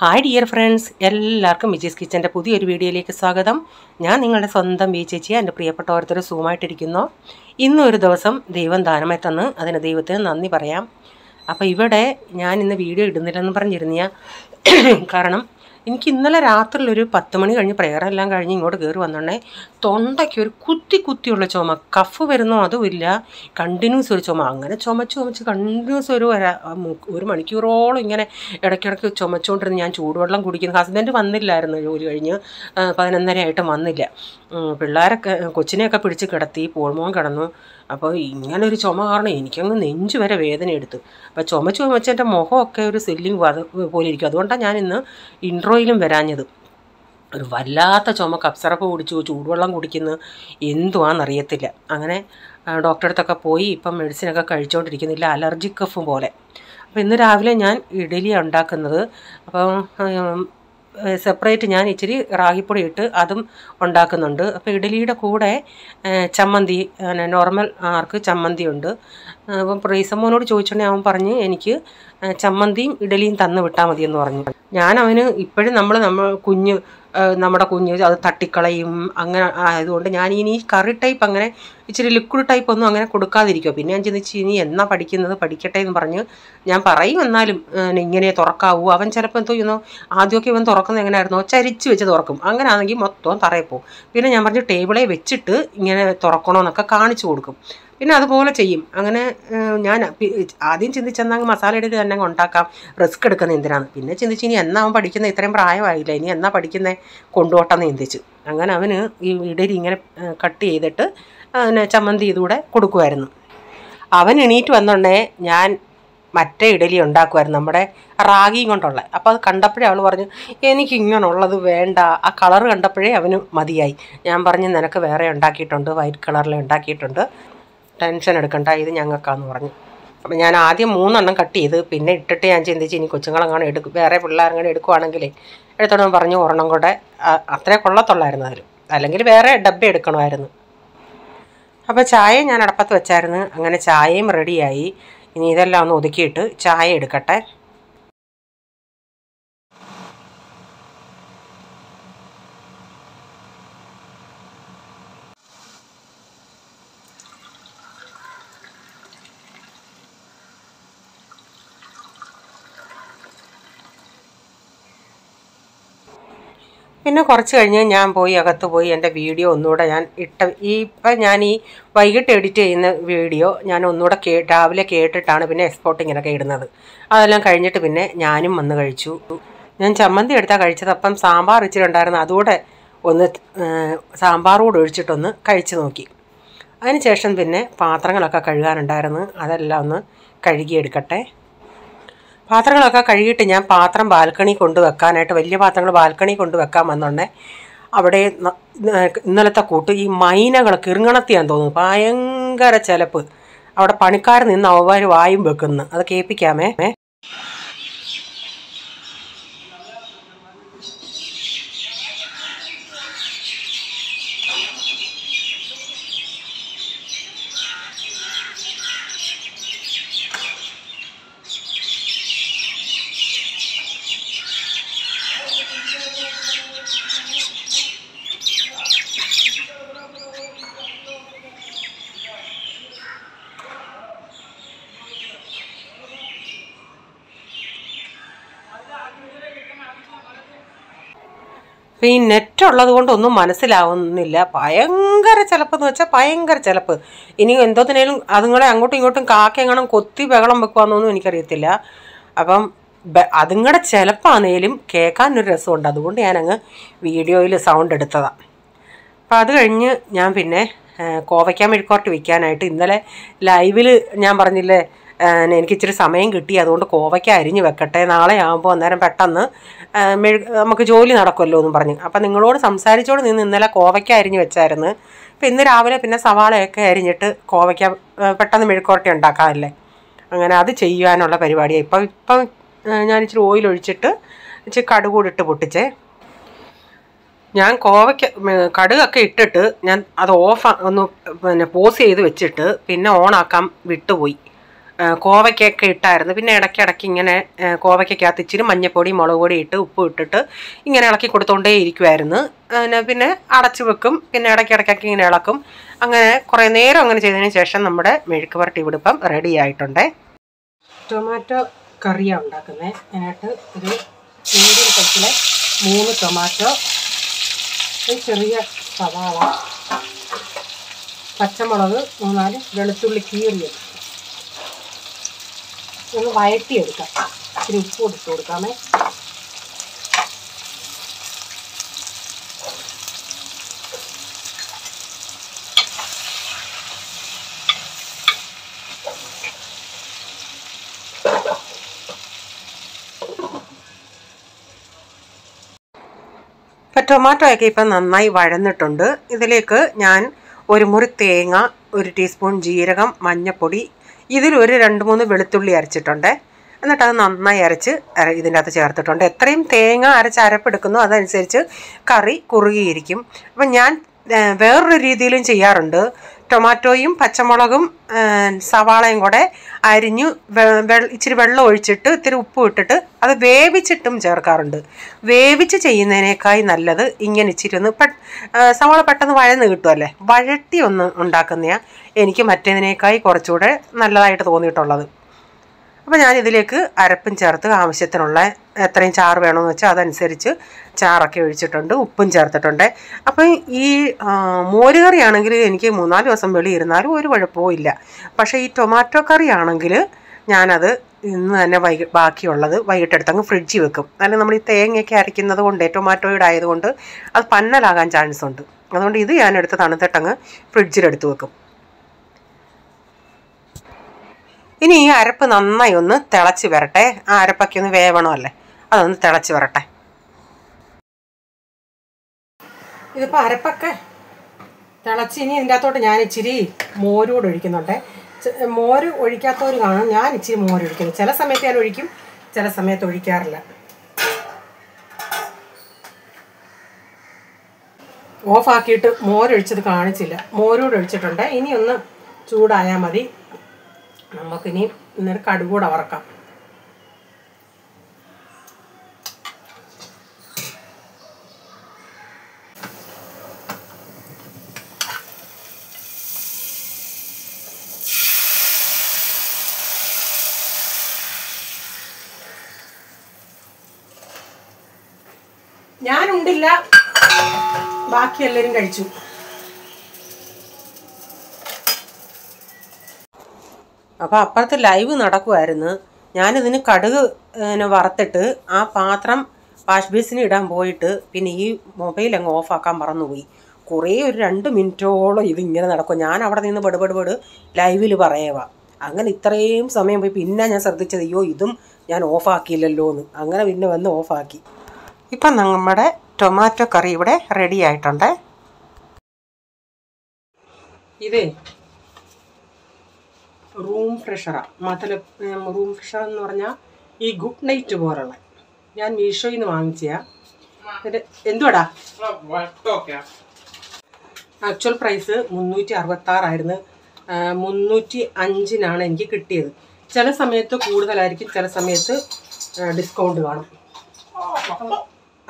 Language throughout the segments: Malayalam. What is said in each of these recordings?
ഹായ് ഡിയർ ഫ്രണ്ട്സ്, എല്ലാവർക്കും വിജീസ് കിച്ചൻ്റെ പുതിയൊരു വീഡിയോയിലേക്ക് സ്വാഗതം. ഞാൻ നിങ്ങളുടെ സ്വന്തം ബി ചേച്ചി. എൻ്റെ പ്രിയപ്പെട്ട ഓരോരുത്തർ സുഖമായിട്ടിരിക്കുന്നു. ഇന്നൊരു ദിവസം ദൈവം ദാനമായി തന്ന് അതിന് ദൈവത്തിന് നന്ദി പറയാം. അപ്പോൾ ഇവിടെ ഞാൻ ഇന്ന് വീഡിയോ ഇടുന്നില്ലെന്ന് പറഞ്ഞിരുന്നിയ കാരണം എനിക്ക് ഇന്നലെ രാത്രിയിലൊരു 10 മണി കഴിഞ്ഞ് പ്രെയറെല്ലാം കഴിഞ്ഞ് ഇങ്ങോട്ട് കയറി വന്നോണ്ടേ തൊണ്ടയ്ക്ക് ഒരു കുത്തിയുള്ള ചുമ, കഫ് വരുന്നോ അതുമില്ല, കണ്ടിന്യൂസ് ഒരു ചുമ. അങ്ങനെ ചുമച്ച് കണ്ടിന്യൂസ് ഒരു മണിക്കൂറോളം ഇങ്ങനെ ഇടയ്ക്കിടയ്ക്ക് ചുമച്ചുകൊണ്ടിരുന്ന് ഞാൻ ചൂടുവെള്ളം കുടിക്കുന്നു. ഹസ്ബൻഡ് വന്നില്ലായിരുന്നു, ജോലി കഴിഞ്ഞ് 11:30 ആയിട്ടും വന്നില്ല. പിള്ളേരൊക്കെ കൊച്ചിനെയൊക്കെ പിടിച്ച് കിടത്തി, പോൾമോൻ കിടന്നു. അപ്പോൾ ഇങ്ങനൊരു ചുമ കാരണം എനിക്കങ്ങ് നെഞ്ച് വരെ വേദന എടുത്തു. അപ്പോൾ ചുമച്ച് എൻ്റെ മുഖമൊക്കെ ഒരു സെല്ലിങ് പോലെ ഇരിക്കും. അതുകൊണ്ടാണ് ഞാൻ ഇന്ന് ഇൻട്രോയിലും വരാഞ്ഞത്. ഒരു വല്ലാത്ത ചുമ, കഫ് സിറപ്പ് കുടിച്ചു, ചൂടുവെള്ളം കുടിക്കുന്നു, എന്തുവാണെന്നറിയത്തില്ല. അങ്ങനെ ഡോക്ടറെ അടുത്തൊക്കെ പോയി ഇപ്പം മെഡിസിനൊക്കെ കഴിച്ചുകൊണ്ടിരിക്കുന്നില്ല, അലർജിക് കഫ് പോലെ. അപ്പോൾ ഇന്ന് രാവിലെ ഞാൻ ഇഡ്ഡലിയാണ് ഉണ്ടാക്കുന്നത്. അപ്പം സെപ്പറേറ്റ് ഞാൻ ഇച്ചിരി റാഗിപ്പൊടി ഇട്ട് അതും ഉണ്ടാക്കുന്നുണ്ട്. അപ്പോൾ ഇഡ്ഡലിയുടെ കൂടെ ചമ്മന്തി, നോർമൽ ആർക്ക് ചമ്മന്തി ഉണ്ട്. അപ്പം പ്രീസമ്മോനോട് ചോദിച്ചിട്ടുണ്ടെങ്കിൽ അവൻ പറഞ്ഞ് എനിക്ക് ചമ്മന്തിയും ഇഡ്ഡലിയും തന്ന് വിട്ടാൽ മതിയെന്ന് പറഞ്ഞു. ഞാൻ അവന് ഇപ്പോഴും നമ്മുടെ കുഞ്ഞ് അത് തട്ടിക്കളയും. അങ്ങനെ ആയതുകൊണ്ട് ഞാൻ ഇനി കറി ടൈപ്പ് അങ്ങനെ ഇച്ചിരി ലിക്വിഡ് ടൈപ്പ് ഒന്നും അങ്ങനെ കൊടുക്കാതിരിക്കുക. പിന്നെ ഞാൻ ചിന്തിച്ച് ഇനി എന്നാ പഠിക്കുന്നത്, പഠിക്കട്ടെ എന്ന് പറഞ്ഞ് ഞാൻ പറയും. എന്നാലും ഇങ്ങനെ തുറക്കാവൂ. അവൻ ചിലപ്പോൾ എന്തോ ചെയ്യുന്നു, ആദ്യമൊക്കെ ഇവൻ തുറക്കുന്നത് എങ്ങനെയായിരുന്നോ, ചരിച്ച് വെച്ച് തുറക്കും. അങ്ങനെ ആണെങ്കിൽ മൊത്തം തറയിൽ പോകും. പിന്നെ ഞാൻ പറഞ്ഞു ടേബിളെ വെച്ചിട്ട് ഇങ്ങനെ തുറക്കണമെന്നൊക്കെ കാണിച്ചു കൊടുക്കും. പിന്നെ അതുപോലെ ചെയ്യും. അങ്ങനെ ഞാൻ ആദ്യം ചിന്തിച്ചെന്നാൽ മസാല ഇടയിൽ തന്നെ ഉണ്ടാക്കാം, റിസ്ക് എടുക്കുന്നത് എന്തിനാണ്. പിന്നെ ചിന്തിച്ച് ഇനി എന്നാ അവൻ പഠിക്കുന്നത്, ഇത്രയും പ്രായമായില്ല, ഇനി എന്നാ പഠിക്കുന്നത്, കൊണ്ടുപോട്ടെന്ന് ചിന്തിച്ചു. അങ്ങനെ അവന് ഈ ഇഡലി ഇങ്ങനെ കട്ട് ചെയ്തിട്ട് ചമ്മന്തി ഇതുകൂടെ കൊടുക്കുമായിരുന്നു. അവൻ എണീറ്റ് വന്നുകൊണ്ടേ ഞാൻ മറ്റേ ഇഡലി ഉണ്ടാക്കുമായിരുന്നു, നമ്മുടെ റാഗിയും കൊണ്ടുള്ള. അപ്പോൾ അത് കണ്ടപ്പോഴേ അവൾ പറഞ്ഞു എനിക്കിങ്ങനുള്ളത് വേണ്ട. ആ കളറ് കണ്ടപ്പോഴേ അവന് മതിയായി. ഞാൻ പറഞ്ഞു നിനക്ക് വേറെ ഉണ്ടാക്കിയിട്ടുണ്ട്, വൈറ്റ് കളറിൽ ഉണ്ടാക്കിയിട്ടുണ്ട്, ടെൻഷൻ എടുക്കണ്ട, ഇത് ഞങ്ങൾക്കാന്ന് പറഞ്ഞു. അപ്പം ഞാൻ ആദ്യം 3 കട്ട് ചെയ്ത് പിന്നെ ഇട്ടിട്ട് ഞാൻ ചിന്തിച്ച് ഇനി കൊച്ചുങ്ങളെങ്ങാനും എടുക്കും, വേറെ പിള്ളേരെങ്ങനെ എടുക്കുവാണെങ്കിലേ എടുത്തോണം പറഞ്ഞു. ഒരെണ്ണം കൂടെ അത്രേ കൊള്ളത്തുള്ളായിരുന്നു അതിൽ, അല്ലെങ്കിൽ വേറെ ഡബ്ബ എടുക്കണമായിരുന്നു. അപ്പോൾ ചായ ഞാൻ അടപ്പത്ത് വെച്ചായിരുന്നു. അങ്ങനെ ചായയും റെഡിയായി. ഇനി ഇതെല്ലാം ഒന്ന് ഒതുക്കിയിട്ട് ചായ എടുക്കട്ടെ. പിന്നെ കുറച്ച് കഴിഞ്ഞ് ഞാൻ പോയി അകത്ത് പോയി എൻ്റെ വീഡിയോ ഒന്നുകൂടെ ഞാൻ ഞാൻ ഈ വൈകിട്ട് എഡിറ്റ് ചെയ്യുന്ന വീഡിയോ ഞാൻ ഒന്നുകൂടെ രാവിലെ കേട്ടിട്ടാണ് പിന്നെ എക്സ്പോർട്ടിങ്ങിനൊക്കെ ഇടുന്നത്. അതെല്ലാം കഴിഞ്ഞിട്ട് പിന്നെ ഞാനും വന്ന് കഴിച്ചു. ഞാൻ ചമ്മന്തി എടുത്താൽ കഴിച്ചത്. അപ്പം സാമ്പാർ ഇച്ചിരി ഉണ്ടായിരുന്നു, അതുകൂടെ ഒന്ന് സാമ്പാറൂടെ ഒഴിച്ചിട്ടൊന്ന് കഴിച്ച് നോക്കി. അതിന് ശേഷം പിന്നെ പാത്രങ്ങളൊക്കെ കഴുകാനുണ്ടായിരുന്നു, അതെല്ലാം ഒന്ന് കഴുകിയെടുക്കട്ടെ. പാത്രങ്ങളൊക്കെ കഴുകിയിട്ട് ഞാൻ പാത്രം ബാൽക്കണി കൊണ്ടുവെക്കാനായിട്ട്, വലിയ പാത്രങ്ങൾ ബാൽക്കണി കൊണ്ടുവെക്കാൻ വന്നോണ്ടേ അവിടെ ഇന്നലത്തെ കൂട്ട് ഈ മൈനകൾ കിറുങ്ങണത്തിയാന്ന് തോന്നുന്നു, ഭയങ്കര ചിലപ്പ്. അവിടെ പണിക്കാർ നിന്ന് അവന്മാർ വായും വെക്കുന്നു, അത് കേൾപ്പിക്കാമേ. അപ്പോൾ ഈ നെറ്റ് ഉള്ളത് കൊണ്ടൊന്നും മനസ്സിലാവുന്നില്ല. ഭയങ്കര ചിലപ്പെന്ന് വെച്ചാൽ ഭയങ്കര ചിലപ്പ്. ഇനി എന്തോത്തിനേലും അതുങ്ങളെ അങ്ങോട്ടും ഇങ്ങോട്ടും കാക്കയെങ്ങാനും കൊത്തി ബഹളം വെക്കുവാന്നൊന്നും എനിക്കറിയത്തില്ല. അപ്പം അതുങ്ങളുടെ ചിലപ്പാണേലും കേൾക്കാനൊരു രസമുണ്ട്, അതുകൊണ്ട് ഞാനങ്ങ് വീഡിയോയിൽ സൗണ്ട് എടുത്തതാണ്. അപ്പോൾ അത് കഴിഞ്ഞ് ഞാൻ പിന്നെ കോവയ്ക്ക മെഴുക്കുവരട്ടി വയ്ക്കാനായിട്ട് ഇന്നലെ ലൈവിൽ ഞാൻ പറഞ്ഞില്ലേ എനിക്ക് ഇച്ചിരി സമയം കിട്ടി, അതുകൊണ്ട് കോവയ്ക്ക അരിഞ്ഞ് വെക്കട്ടെ, നാളെ ആകുമ്പോൾ അന്നേരം പെട്ടെന്ന് നമുക്ക് ജോലി നടക്കുമല്ലോ എന്നും പറഞ്ഞു. അപ്പം നിങ്ങളോട് സംസാരിച്ചോട് നിന്ന് ഇന്നലെ കോവയ്ക്ക അരിഞ്ഞ് വെച്ചായിരുന്നു. അപ്പം ഇന്ന് രാവിലെ പിന്നെ സവാളയൊക്കെ അരിഞ്ഞിട്ട് കോവയ്ക്ക പെട്ടെന്ന് മെഴുക്കുവരട്ടി ഉണ്ടാക്കാമല്ലേ, അങ്ങനെ അത് ചെയ്യാനുള്ള പരിപാടിയാണ്. ഇപ്പം ഞാൻ ഇച്ചിരി ഓയിൽ ഒഴിച്ചിട്ട് ഇച്ചിരി കടുകൂടിട്ട് പൊട്ടിച്ചേ. ഞാൻ കടുകൊക്കെ ഇട്ടിട്ട് ഞാൻ അത് ഒന്ന് പോസ് ചെയ്ത് വെച്ചിട്ട് പിന്നെ ഓണാക്കാൻ വിട്ടുപോയി. കോവയ്ക്കൊക്കെ ഇട്ടായിരുന്നു. പിന്നെ ഇടയ്ക്കിടയ്ക്ക് ഇങ്ങനെ കോവയ്ക്കകത്ത് ഇച്ചിരി മഞ്ഞപ്പൊടി മുളക് പൊടി ഇട്ട് ഉപ്പ് ഇട്ടിട്ട് ഇങ്ങനെ ഇളക്കി കൊടുത്തോണ്ടേ ഇരിക്കുമായിരുന്നു. പിന്നെ അടച്ചു വെക്കും. പിന്നെ ഇടയ്ക്കിടയ്ക്കൊക്കെ ഇങ്ങനെ ഇളക്കും. അങ്ങനെ കുറേ നേരം അങ്ങനെ ചെയ്തതിന് ശേഷം നമ്മുടെ മെഴുക്ക് പുരട്ടി ഇവിടെ ഇപ്പം റെഡി ആയിട്ടുണ്ട്. ടൊമാറ്റോ കറിയാണ് ഉണ്ടാക്കുന്നത്. അതിനായിട്ട് ഒരു മീഡിയം സൈസിലെ 3 ടൊമാറ്റോ, ഒരു ചെറിയ സവാള, പച്ചമുളക് 3-4 വെളുത്തുള്ളി കീറിയത് ഒന്ന് വഴറ്റിയെടുക്കാം. ഇത്തിരി ഉപ്പ് ഇട്ട് കൊടുക്കാമേ. ഇപ്പം ടൊമാറ്റോയൊക്കെ ഇപ്പം നന്നായി വഴന്നിട്ടുണ്ട്. ഇതിലേക്ക് ഞാൻ ഒരു മുറി തേങ്ങ, 1 ടീസ്പൂൺ ജീരകം, മഞ്ഞൾപ്പൊടി, ഇതിലൊരു 2-3 വെളുത്തുള്ളി അരച്ചിട്ടുണ്ട്. എന്നിട്ട് അത് നന്നായി അരച്ച് ഇതിൻ്റെ അകത്ത് ചേർത്തിട്ടുണ്ട്. എത്രയും തേങ്ങ അരച്ച് അരപ്പെടുക്കുന്നോ അതനുസരിച്ച് കറി കുറുകിയിരിക്കും. അപ്പം ഞാൻ വേറൊരു രീതിയിലും ചെയ്യാറുണ്ട്. ടൊമാറ്റോയും പച്ചമുളകും സവാളയും കൂടെ അരിഞ്ഞു ഇച്ചിരി വെള്ളം ഒഴിച്ചിട്ട് ഇത്തിരി ഉപ്പ് ഇട്ടിട്ട് അത് വേവിച്ചിട്ടും ചേർക്കാറുണ്ട്. വേവിച്ച് ചെയ്യുന്നതിനേക്കായി നല്ലത് ഇങ്ങനെ ഇച്ചിരി ഒന്ന് സവാള പെട്ടെന്ന് വഴന്ന് കിട്ടുമല്ലേ, വഴട്ടി ഒന്ന് ഉണ്ടാക്കുന്നതാണ് എനിക്ക് മറ്റേതിനേക്കായി കുറച്ചുകൂടെ നല്ലതായിട്ട് തോന്നിയിട്ടുള്ളത്. അപ്പോൾ ഞാൻ ഇതിലേക്ക് അരപ്പും ചേർത്ത് ആവശ്യത്തിനുള്ള എത്രയും ചാറ് വേണമെന്ന് വെച്ചാൽ അതനുസരിച്ച് ചാറൊക്കെ ഒഴിച്ചിട്ടുണ്ട്, ഉപ്പും ചേർത്തിട്ടുണ്ട്. അപ്പം ഈ മോരുകറി ആണെങ്കിൽ എനിക്ക് 3-4 ദിവസം വെളിയിരുന്നാലും ഒരു കുഴപ്പവും ഇല്ല. പക്ഷേ ഈ ടൊമാറ്റോ കറി ആണെങ്കിൽ ഞാനത് ഇന്ന് തന്നെ ബാക്കിയുള്ളത് വൈകിട്ടെടുത്തങ്ങ് ഫ്രിഡ്ജിൽ വെക്കും. അല്ലെങ്കിൽ നമ്മൾ ഈ തേങ്ങയൊക്കെ അരയ്ക്കുന്നത് കൊണ്ട് ടൊമാറ്റോയുടെ ആയതുകൊണ്ട് അത് പന്നലാകാൻ ചാൻസ് ഉണ്ട്. അതുകൊണ്ട് ഇത് ഞാനെടുത്ത് തണുത്തിട്ടങ്ങ് ഫ്രിഡ്ജിലെടുത്ത് വെക്കും. ഇനി ഈ അരപ്പ് നന്നായി ഒന്ന് തിളച്ച് വരട്ടെ. ആ അരപ്പൊക്കെ ഒന്ന് വേവണമല്ലേ, അതൊന്ന് തിളച്ച് വരട്ടെ. ഇതിപ്പോൾ അരപ്പൊക്കെ തിളച്ച് ഇനി ഇതിൻ്റെ അകത്തോട്ട് ഞാൻ ഇച്ചിരി മോരൂടെ ഒഴിക്കുന്നുണ്ട്. മോര് ഒഴിക്കാത്തവർ കാണും, ഞാൻ ഇച്ചിരി മോര് ഒഴിക്കുന്നു. ചില സമയത്ത് ഞാൻ ഒഴിക്കും, ചില സമയത്ത് ഒഴിക്കാറില്ല. ഓഫാക്കിയിട്ട് മോരൊഴിച്ചത് കാണിച്ചില്ല, മോരൂടെ ഒഴിച്ചിട്ടുണ്ട്. ഇനി ഒന്ന് ചൂടായാൽ മതി. നമുക്കിനി ഇന്നൊരു കടുകൂടെ വറക്കാം. ഞാനുണ്ടില്ല, ബാക്കി എല്ലാവരും കഴിച്ചു. അപ്പോൾ അപ്പുറത്ത് ലൈവ് നടക്കുമായിരുന്നു. ഞാനിതിന് കടുക് വറുത്തിട്ട് ആ പാത്രം വാഷ് ബേസിന് ഇടാൻ പോയിട്ട് പിന്നെ ഈ മൊബൈൽ അങ്ങ് ഓഫാക്കാൻ മറന്നുപോയി. കുറേ ഒരു 2 മിനിറ്റോളം ഇതിങ്ങനെ നടക്കും. ഞാൻ അവിടെ നിന്ന് ബെടുബെടുബെട് ലൈവിൽ പറയുക. അങ്ങനെ ഇത്രയും സമയം പോയി. പിന്നെ ഞാൻ ശ്രദ്ധിച്ചത് അയ്യോ ഇതും ഞാൻ ഓഫാക്കിയില്ലല്ലോ എന്ന്. അങ്ങനെ പിന്നെ വന്ന് ഓഫാക്കി. ഇപ്പം നമ്മുടെ ടൊമാറ്റോ കറി ഇവിടെ റെഡി ആയിട്ടുണ്ട്. ഇതേ റൂം ഫ്രഷറാണ്. റൂം ഫ്രഷർ എന്ന് പറഞ്ഞാൽ ഈ ഗുഡ് നൈറ്റ് പോലുള്ള ഞാൻ മീഷോയിൽ നിന്ന് വാങ്ങിച്ചതാണ്. എന്തുവാടാ ആക്ച്വൽ പ്രൈസ് 366 305 എനിക്ക് കിട്ടിയത്. ചില സമയത്ത് കൂടുതലായിരിക്കും, ചില സമയത്ത് ഡിസ്കൗണ്ട് കാണും.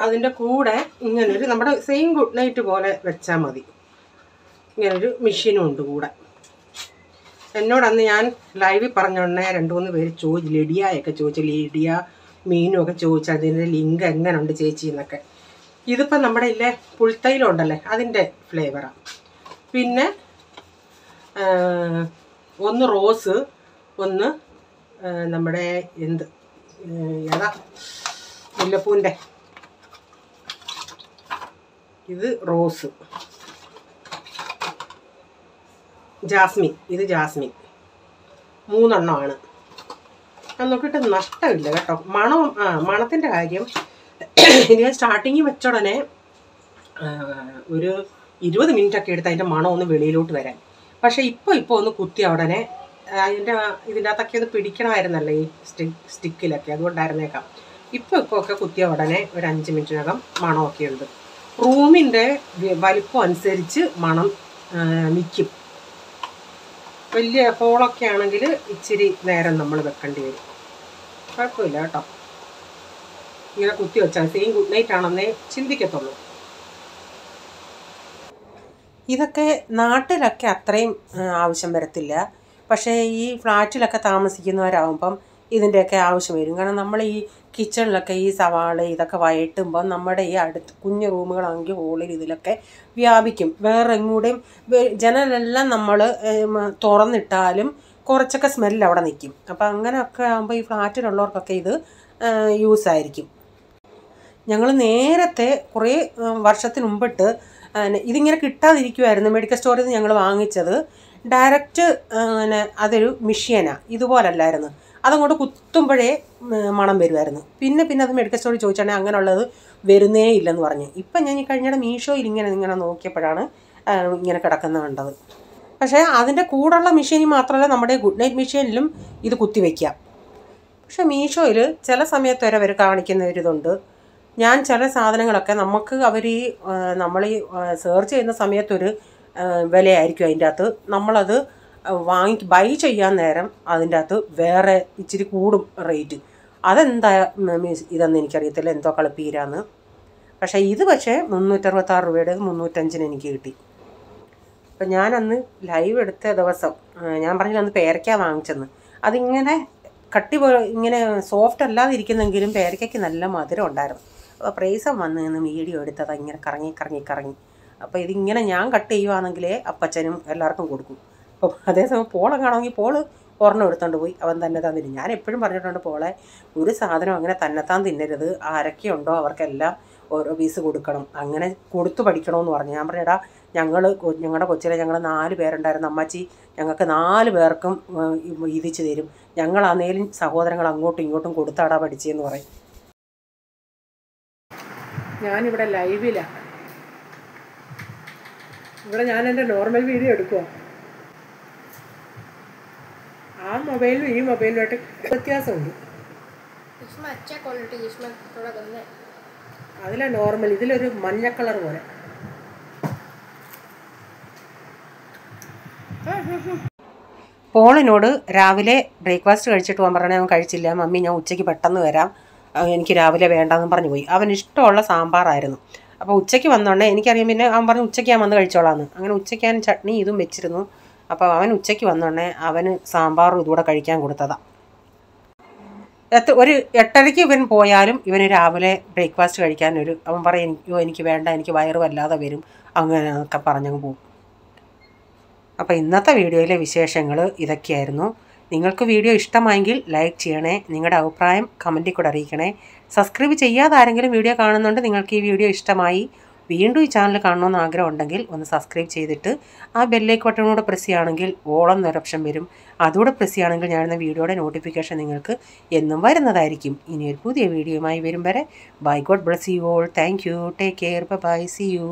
അതിൻ്റെ കൂടെ ഇങ്ങനൊരു നമ്മുടെ സെയിം ഗുഡ് നൈറ്റ് പോലെ വെച്ചാൽ മതി. ഇങ്ങനൊരു മെഷീനും ഉണ്ട് കൂടെ. എന്നോടന്ന് ഞാൻ ലൈവിൽ പറഞ്ഞോടനെ 2-3 പേര് ചോദിച്ചു, ലിഡിയയൊക്കെ ചോദിച്ചു, ലിഡിയ മീനും ഒക്കെ ചോദിച്ചു അതിൻ്റെ ലിങ്ക് എങ്ങനെയുണ്ട് ചേച്ചി എന്നൊക്കെ. ഇതിപ്പം നമ്മുടെ ഇല്ലേ പുൽത്തൈലം ഉണ്ടല്ലേ അതിൻ്റെ ഫ്ലേവറാണ്. പിന്നെ ഒന്ന് റോസ്, ഒന്ന് നമ്മുടെ ഏതാ മുല്ലപ്പൂവിൻ്റെ ഇത് റോസ്, ജാസ്മിൻ ഇത് ജാസ്മിൻ 3 എണ്ണമാണ്. അത് നോക്കിയിട്ട് നഷ്ടമില്ല കേട്ടോ. മണത്തിൻ്റെ കാര്യം ഇത് ഞാൻ സ്റ്റാർട്ടിങ്ങിൽ വെച്ച ഉടനെ ഒരു 20 മിനിറ്റൊക്കെ എടുത്ത് അതിൻ്റെ മണം ഒന്ന് വെളിയിലോട്ട് വരാൻ. പക്ഷേ ഇപ്പോൾ ഒന്ന് കുത്തിയ ഉടനെ ഇതിൻ്റെ അകത്തൊക്കെ ഒന്ന് പിടിക്കണമായിരുന്നല്ലേ ഈ സ്റ്റിക്കിലൊക്കെ, അതുകൊണ്ടായിരുന്നേക്കാം. ഇപ്പോൾ ഒക്കെ കുത്തിയ ഉടനെ ഒരു 5 മിനിറ്റിനകം മണമൊക്കെ ഉണ്ട്. റൂമിൻ്റെ വലിപ്പം അനുസരിച്ച് മണം നിൽക്കും. വലിയ ഹോളൊക്കെ ആണെങ്കിൽ ഇച്ചിരി നേരം നമ്മൾ വെക്കേണ്ടി വരും. കുഴപ്പമില്ല കേട്ടോ, ഇങ്ങനെ കുത്തി വെച്ചാൽ സെയിം ഗുഡ് നൈറ്റ് ആണെന്നേ ചിന്തിക്കത്തുള്ളൂ. ഇതൊക്കെ നാട്ടിലൊക്കെ അത്രയും ആവശ്യം വരത്തില്ല. പക്ഷേ ഈ ഫ്ലാറ്റിലൊക്കെ താമസിക്കുന്നവരാകുമ്പം ഇതിൻ്റെയൊക്കെ ആവശ്യം വരും. കാരണം നമ്മൾ ഈ കിച്ചണിലൊക്കെ ഈ സവാള ഇതൊക്കെ വഴറ്റുമ്പം നമ്മുടെ ഈ അടുത്ത് കുഞ്ഞു റൂമുകളാണെങ്കിൽ ഹോളിൽ ഇതിലൊക്കെ വ്യാപിക്കും. വേറെ എങ്ങൂടെയും ജനലെല്ലാം നമ്മൾ തുറന്നിട്ടാലും കുറച്ചൊക്കെ സ്മെല്ല് അവിടെ നിൽക്കും. അപ്പം അങ്ങനെയൊക്കെ ആകുമ്പോൾ ഈ ഫ്ലാറ്റിലുള്ളവർക്കൊക്കെ ഇത് യൂസായിരിക്കും. ഞങ്ങൾ നേരത്തെ കുറേ വർഷത്തിന് മുമ്പിട്ട് ഇതിങ്ങനെ കിട്ടാതിരിക്കുമായിരുന്നു. മെഡിക്കൽ സ്റ്റോറിൽ നിന്ന് ഞങ്ങൾ വാങ്ങിച്ചത് ഡയറക്റ്റ് അതൊരു മിഷ്യനാണ്, ഇതുപോലല്ലായിരുന്നു. അതങ്ങോട്ട് കുത്തുമ്പോഴേ മണം വരുമായിരുന്നു. പിന്നെ അത് മെഡിക്കൽ സ്റ്റോറിൽ ചോദിച്ചാണെങ്കിൽ അങ്ങനെയുള്ളത് വരുന്നേ ഇല്ലെന്ന് പറഞ്ഞ്. ഇപ്പം ഞാൻ ഈ കഴിഞ്ഞിടെ മീഷോയിൽ ഇങ്ങനെ നോക്കിയപ്പോഴാണ് ഇങ്ങനെ കിടക്കുന്നത് കണ്ടത്. പക്ഷേ അതിൻ്റെ കൂടെയുള്ള മെഷീനിൽ മാത്രമല്ല, നമ്മുടെ ഗുഡ് നൈറ്റ് മെഷീനിലും ഇത് കുത്തിവെക്കാം. പക്ഷേ മീഷോയിൽ ചില സമയത്ത് വരെ അവർ കാണിക്കുന്ന ഒരിതുണ്ട്. ഞാൻ ചില സാധനങ്ങളൊക്കെ നമുക്ക് അവർ നമ്മൾ ഈ സെർച്ച് ചെയ്യുന്ന സമയത്തൊരു വിലയായിരിക്കും അതിൻ്റെ അകത്ത്. നമ്മളത് ബൈ ചെയ്യാൻ നേരം അതിൻ്റെ അകത്ത് വേറെ ഇച്ചിരി കൂടും റേറ്റ്. അതെന്താ ഇതെന്ന് എനിക്കറിയത്തില്ല, എന്തോ കളിപ്പീരാന്ന്. പക്ഷേ ഇത് 366 രൂപയുടെ 305 എനിക്ക് കിട്ടി. അപ്പം ഞാനന്ന് ലൈവ് എടുത്ത ദിവസം ഞാൻ പറഞ്ഞില്ല അന്ന് പേരയ്ക്ക വാങ്ങിച്ചെന്ന്. അതിങ്ങനെ ഇങ്ങനെ സോഫ്റ്റ് അല്ലാതെ ഇരിക്കുന്നെങ്കിലും പേരയ്ക്കയ്ക്ക് നല്ല മധുരം ഉണ്ടായിരുന്നു. അപ്പോൾ പ്രൈസം വന്ന് നിന്ന് വീഡിയോ എടുത്തത് ഇങ്ങനെ കറങ്ങി. അപ്പോൾ ഇതിങ്ങനെ ഞാൻ കട്ട് ചെയ്യുവാണെങ്കിലേ അപ്പച്ചനും എല്ലാവർക്കും കൊടുക്കും. അപ്പം അതേസമയം പോളെങ്ങാണെങ്കിൽ പോള് ഒരെണ്ണം എടുത്തോണ്ട് പോയി അവൻ തന്നെ തിന്നു. ഞാൻ എപ്പോഴും പറഞ്ഞിട്ടുണ്ട്, പോളെ ഒരു സാധനം അങ്ങനെ തന്നെത്താൻ തിന്നരുത്, ആരൊക്കെയുണ്ടോ അവർക്കെല്ലാം ഓരോ പീസ് കൊടുക്കണം, അങ്ങനെ കൊടുത്തു പഠിക്കണമെന്ന് പറഞ്ഞു. ഞാൻ പറഞ്ഞടാ, ഞങ്ങളുടെ കൊച്ചിലെ ഞങ്ങൾ 4 പേരുണ്ടായിരുന്നു അമ്മച്ചി, ഞങ്ങൾക്ക് 4 പേർക്കും വീതിച്ച് തരും, ഞങ്ങളാന്നേലും സഹോദരങ്ങൾ അങ്ങോട്ടും ഇങ്ങോട്ടും കൊടുത്താടാ പഠിച്ചതെന്ന് പറയും. ഞാനിവിടെ ലൈവിലാണ്. ഇവിടെ ഞാൻ എൻ്റെ നോർമൽ വീഡിയോ എടുക്കുക. ആ മൊബൈലും ഈ മൊബൈലുമായിട്ട് വ്യത്യാസമുണ്ട്. അതിലെ നോർമൽ, ഇതിലൊരു മഞ്ഞ കളർ പോലെ. പോളിനോട് രാവിലെ ബ്രേക്ക്ഫാസ്റ്റ് കഴിച്ചിട്ട് പോകാൻ പറഞ്ഞാൽ അവൻ കഴിച്ചില്ല. മമ്മി ഞാൻ ഉച്ചയ്ക്ക് പെട്ടെന്ന് വരാം, എനിക്ക് രാവിലെ വേണ്ടെന്ന് പറഞ്ഞു പോയി. അവന് ഇഷ്ടമുള്ള സാമ്പാറായിരുന്നു. അപ്പോൾ ഉച്ചയ്ക്ക് വന്നോണ്ടേ എനിക്കറിയാം. പിന്നെ അവൻ പറഞ്ഞു ഉച്ചയ്ക്ക് ഞാൻ വന്ന് കഴിച്ചോളാന്ന്. അങ്ങനെ ഉച്ചയ്ക്ക് ഞാൻ ചട്നി ഇതും വെച്ചിരുന്നു. അപ്പോൾ അവൻ ഉച്ചയ്ക്ക് വന്നോണ്ടേ അവന് സാമ്പാറും ഇതുകൂടെ കഴിക്കാൻ കൊടുത്തതാണ്. ഒരു 8:30 ഇവൻ പോയാലും ഇവന് രാവിലെ ബ്രേക്ക്ഫാസ്റ്റ് കഴിക്കാനൊരു അവൻ പറയും എനിക്ക് വേണ്ട, എനിക്ക് വയറ് വല്ലാതെ വരും, അങ്ങനെയൊക്കെ പറഞ്ഞങ്ങ് പോകും. അപ്പോൾ ഇന്നത്തെ വീഡിയോയിലെ വിശേഷങ്ങൾ ഇതൊക്കെയായിരുന്നു. നിങ്ങൾക്ക് വീഡിയോ ഇഷ്ടമായെങ്കിൽ ലൈക്ക് ചെയ്യണേ, നിങ്ങളുടെ അഭിപ്രായം കമൻറ്റിൽ കൂടെ അറിയിക്കണേ. സബ്സ്ക്രൈബ് ചെയ്യാതെ ആരെങ്കിലും വീഡിയോ കാണുന്നുണ്ട്, നിങ്ങൾക്ക് ഈ വീഡിയോ ഇഷ്ടമായി, വീണ്ടും ഈ ചാനൽ കാണണമെന്ന് ആഗ്രഹം ഉണ്ടെങ്കിൽ ഒന്ന് സബ്സ്ക്രൈബ് ചെയ്തിട്ട് ആ ബെല്ലൈക്കൺ ബട്ടണൂടെ പ്രസ് ചെയ്യുകയാണെങ്കിൽ ഓൾ എന്നൊരു ഓപ്ഷൻ വരും. അതുകൂടെ പ്രസ് ചെയ്യുകയാണെങ്കിൽ ഞാനെന്ന വീഡിയോയുടെ നോട്ടിഫിക്കേഷൻ നിങ്ങൾക്ക് എന്നും വരുന്നതായിരിക്കും. ഇനി ഒരു പുതിയ വീഡിയോയുമായി വരും വരെ bye, god bless you all, thank you, take care, bye, see U.